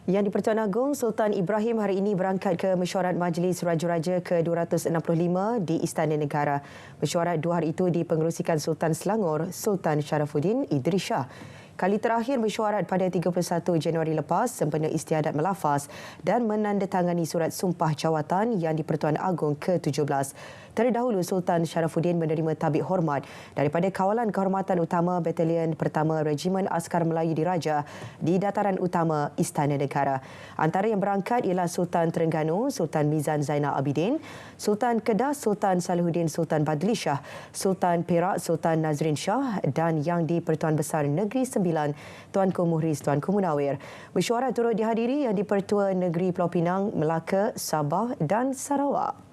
Yang di-Pertuan Agong, Sultan Ibrahim hari ini berangkat ke mesyuarat Majlis Raja-Raja ke-265 di Istana Negara. Mesyuarat 2 hari itu dipengerusikan Sultan Selangor, Sultan Sharafuddin Idris Shah. Kali terakhir mesyuarat pada 31 Januari lepas sempena istiadat melafaz dan menandatangani surat sumpah jawatan Yang di-Pertuan Agong ke-17. Terdahulu Sultan Sharafuddin menerima tabik hormat daripada Kawalan Kehormatan Utama Batalion Pertama Regimen Askar Melayu Diraja di Dataran Utama Istana Negara. Antara yang berangkat ialah Sultan Terengganu, Sultan Mizan Zainal Abidin, Sultan Kedah, Sultan Salihuddin Sultan Badli Shah, Sultan Perak, Sultan Nazrin Shah dan Yang di-Pertuan Besar Negeri Sembilan, Tuanku Muhriz Tuanku Munawir. Mesyuarat turut dihadiri Yang di-Pertua Negeri Pulau Pinang, Melaka, Sabah dan Sarawak.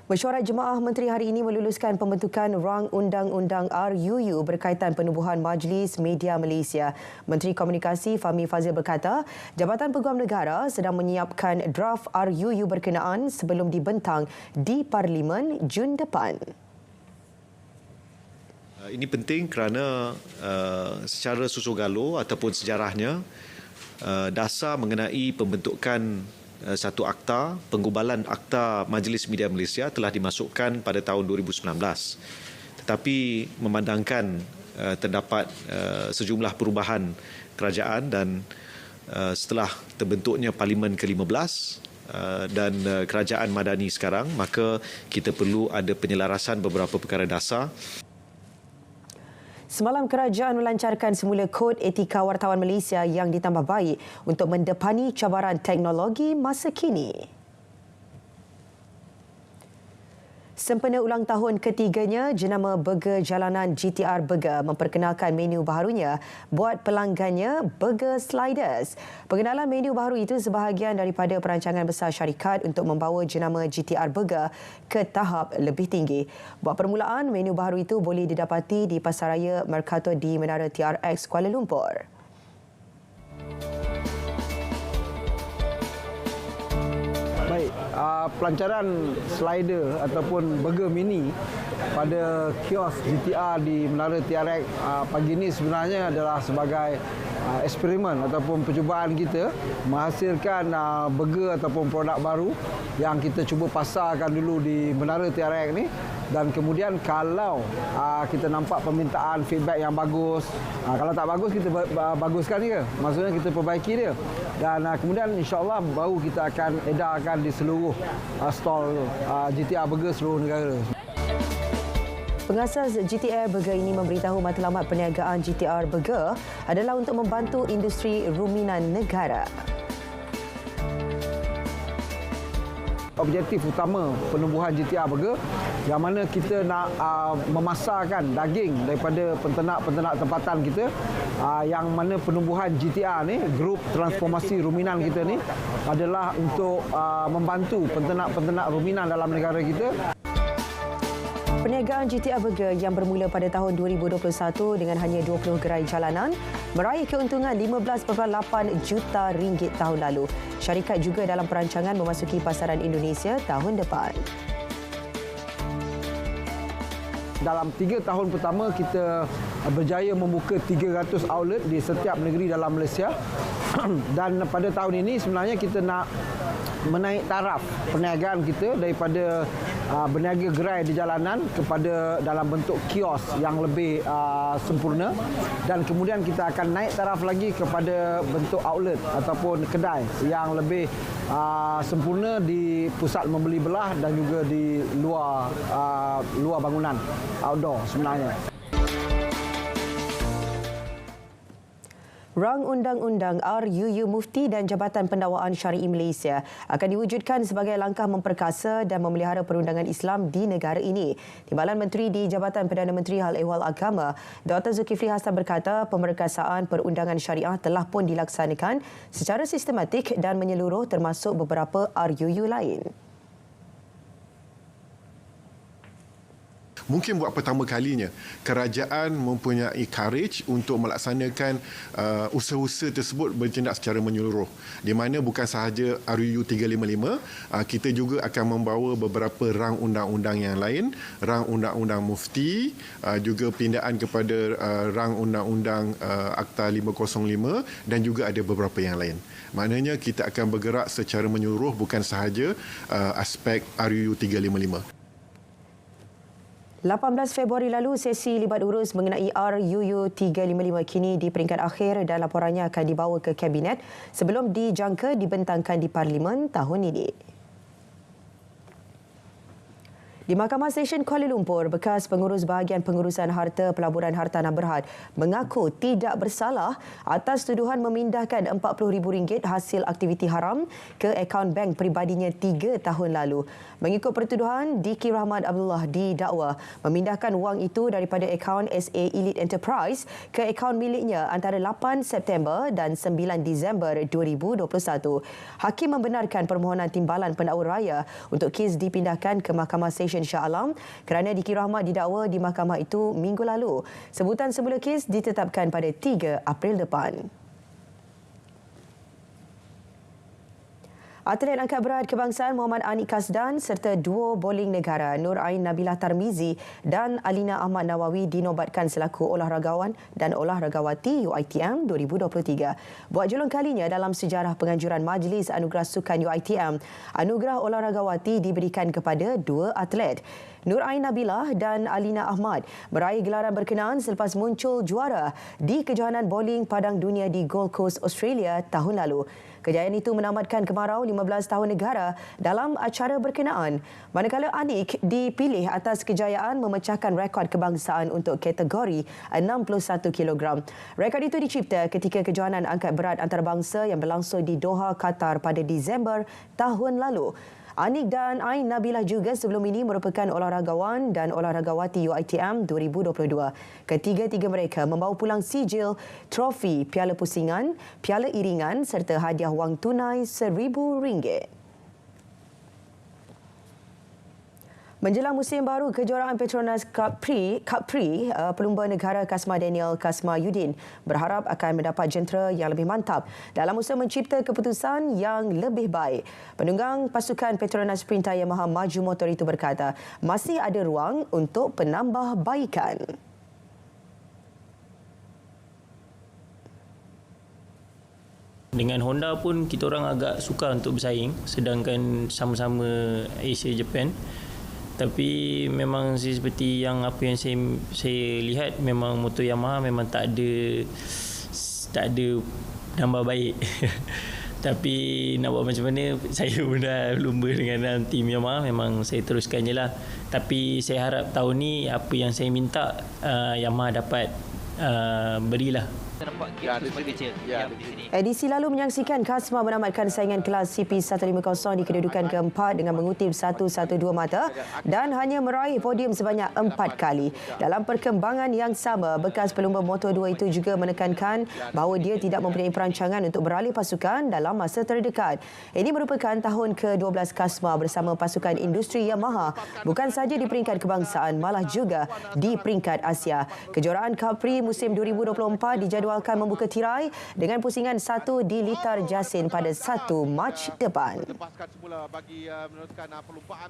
Mesyuarat Jemaah Menteri hari ini meluluskan pembentukan Rang Undang-Undang RUU berkaitan penubuhan Majlis Media Malaysia. Menteri Komunikasi Fahmi Fadzil berkata, Jabatan Peguam Negara sedang menyiapkan draft RUU berkenaan sebelum dibentang di Parlimen Jun depan. Ini penting kerana secara susul galur ataupun sejarahnya, dasar mengenai pembentukan satu akta, penggubalan Akta Majlis Media Malaysia telah dimasukkan pada tahun 2019. Tetapi memandangkan terdapat sejumlah perubahan kerajaan dan setelah terbentuknya Parlimen ke-15 dan kerajaan madani sekarang, maka kita perlu ada penyelarasan beberapa perkara dasar. Semalam kerajaan melancarkan semula Kod Etika Wartawan Malaysia yang ditambah baik untuk mendepani cabaran teknologi masa kini. Sempena ulang tahun ketiganya, jenama Burger Jalanan GTR Burger memperkenalkan menu baharunya buat pelanggannya, Burger Sliders. Pengenalan menu baharu itu sebahagian daripada perancangan besar syarikat untuk membawa jenama GTR Burger ke tahap lebih tinggi. Buat permulaan, menu baharu itu boleh didapati di Pasaraya Mercato di Menara TRX Kuala Lumpur. Baik, pelancaran slider ataupun burger mini pada kios GTR di Menara TRX pagi ini sebenarnya adalah sebagai eksperimen ataupun percubaan kita menghasilkan burger ataupun produk baru yang kita cuba pasarkan dulu di Menara TRX ni, dan kemudian kalau kita nampak permintaan feedback yang bagus, kalau tak bagus kita baguskan dia, maksudnya kita perbaiki dia, dan kemudian insya-Allah baru kita akan edarkan di seluruh stall GTR Burger seluruh negara. Pengasas GTR Burger ini memberitahu matlamat perniagaan GTR Burger adalah untuk membantu industri ruminan negara. Objektif utama penubuhan GTR Burger yang mana kita nak memasarkan daging daripada penternak-penternak tempatan kita, yang mana penubuhan GTR ni, grup transformasi ruminan kita ni, adalah untuk membantu penternak-penternak ruminan dalam negara kita. Perniagaan GTR Burger yang bermula pada tahun 2021 dengan hanya 20 gerai jalanan meraih keuntungan 15.8 juta ringgit tahun lalu. Syarikat juga dalam perancangan memasuki pasaran Indonesia tahun depan. Dalam 3 tahun pertama, kita berjaya membuka 300 outlet di setiap negeri dalam Malaysia. Dan pada tahun ini sebenarnya kita nak menaik taraf perniagaan kita daripada berniaga gerai di jalanan kepada dalam bentuk kios yang lebih sempurna, dan kemudian kita akan naik taraf lagi kepada bentuk outlet ataupun kedai yang lebih sempurna di pusat membeli belah dan juga di luar bangunan outdoor sebenarnya. Rang Undang-Undang RUU Mufti dan Jabatan Pendakwaan Syar'i Malaysia akan diwujudkan sebagai langkah memperkasa dan memelihara perundangan Islam di negara ini. Timbalan Menteri di Jabatan Perdana Menteri Hal Ehwal Agama, Dr. Zulkifli Hassan berkata pemerkasaan perundangan syariah telah pun dilaksanakan secara sistematik dan menyeluruh termasuk beberapa RUU lain. Mungkin buat pertama kalinya kerajaan mempunyai courage untuk melaksanakan usaha-usaha tersebut bertindak secara menyeluruh, di mana bukan sahaja RUU 355, kita juga akan membawa beberapa rang undang-undang yang lain, rang undang-undang mufti, juga pindaan kepada rang undang-undang Akta 505 dan juga ada beberapa yang lain. Maknanya kita akan bergerak secara menyeluruh, bukan sahaja aspek RUU 355. 18 Februari lalu, sesi libat urus mengenai RUU 355 kini di peringkat akhir dan laporannya akan dibawa ke Kabinet sebelum dijangka dibentangkan di Parlimen tahun ini. Di Mahkamah Session Kuala Lumpur, bekas pengurus bahagian pengurusan harta pelaburan Hartanah Berhad mengaku tidak bersalah atas tuduhan memindahkan RM40,000 hasil aktiviti haram ke akaun bank peribadinya 3 tahun lalu. Mengikut pertuduhan, Diki Rahmat Abdullah didakwa memindahkan wang itu daripada akaun SA Elite Enterprise ke akaun miliknya antara 8 September dan 9 Disember 2021. Hakim membenarkan permohonan timbalan pendakwa raya untuk kes dipindahkan ke Mahkamah Session Shah Alam kerana Diki Rahmat didakwa di mahkamah itu minggu lalu. Sebutan semula kes ditetapkan pada 3 April depan. Atlet angkat berat kebangsaan Muhammad Anik Kasdan serta duo bowling negara Nur Ain Nabilah Tarmizi dan Alina Ahmad Nawawi dinobatkan selaku olahragawan dan olahragawati UiTM 2023. Buat julung kalinya dalam sejarah penganjuran Majlis Anugerah Sukan UiTM, anugerah olahragawati diberikan kepada dua atlet. Nur Ain Nabilah dan Alina Ahmad meraih gelaran berkenaan selepas muncul juara di kejohanan bowling padang dunia di Gold Coast, Australia tahun lalu. Kejayaan itu menamatkan kemarau 15 tahun negara dalam acara berkenaan. Manakala Anik dipilih atas kejayaan memecahkan rekod kebangsaan untuk kategori 61 kg. Rekod itu dicipta ketika kejohanan angkat berat antarabangsa yang berlangsung di Doha, Qatar pada Disember tahun lalu. Anik dan Ain Nabilah juga sebelum ini merupakan olahragawan dan olahragawati UiTM 2022. Ketiga-tiga mereka membawa pulang sijil, trofi, piala pusingan, piala iringan serta hadiah wang tunai RM1,000. Menjelang musim baru kejuaraan Petronas Cup Prix, pelumba negara Kasma Daniel Kasmayuddin berharap akan mendapat jentera yang lebih mantap dalam usaha mencipta keputusan yang lebih baik. Penunggang pasukan Petronas Sprinter Yamaha Maju Motor itu berkata, masih ada ruang untuk penambahbaikan. Dengan Honda pun kita orang agak sukar untuk bersaing, sedangkan sama-sama Asia Japan. Tapi memang seperti yang apa yang saya lihat, memang motor Yamaha memang tak ada nambah baik. Tapi nak buat macam mana, saya pun dah lumba dengan dalam tim Yamaha, memang saya teruskan je lah. Tapi saya harap tahun ni apa yang saya minta Yamaha dapat berilah. Kita nampak gap semakin kecil di sini. Edisi lalu menyaksikan Kasma menamatkan saingan kelas CP150 di kedudukan keempat dengan mengutip 112 mata dan hanya meraih podium sebanyak 4 kali. Dalam perkembangan yang sama, bekas pelumba Moto2 itu juga menekankan bahawa dia tidak mempunyai perancangan untuk beralih pasukan dalam masa terdekat. Ini merupakan tahun ke-12 Kasma bersama pasukan industri Yamaha, bukan sahaja di peringkat kebangsaan, malah juga di peringkat Asia. Kejuaraan Cup Prix musim 2024 dijadualkan membuka tirai dengan pusingan 1 di Litar Jasin pada 1 Mac depan. Lepaskan semula bagi meneruskan perlumbaan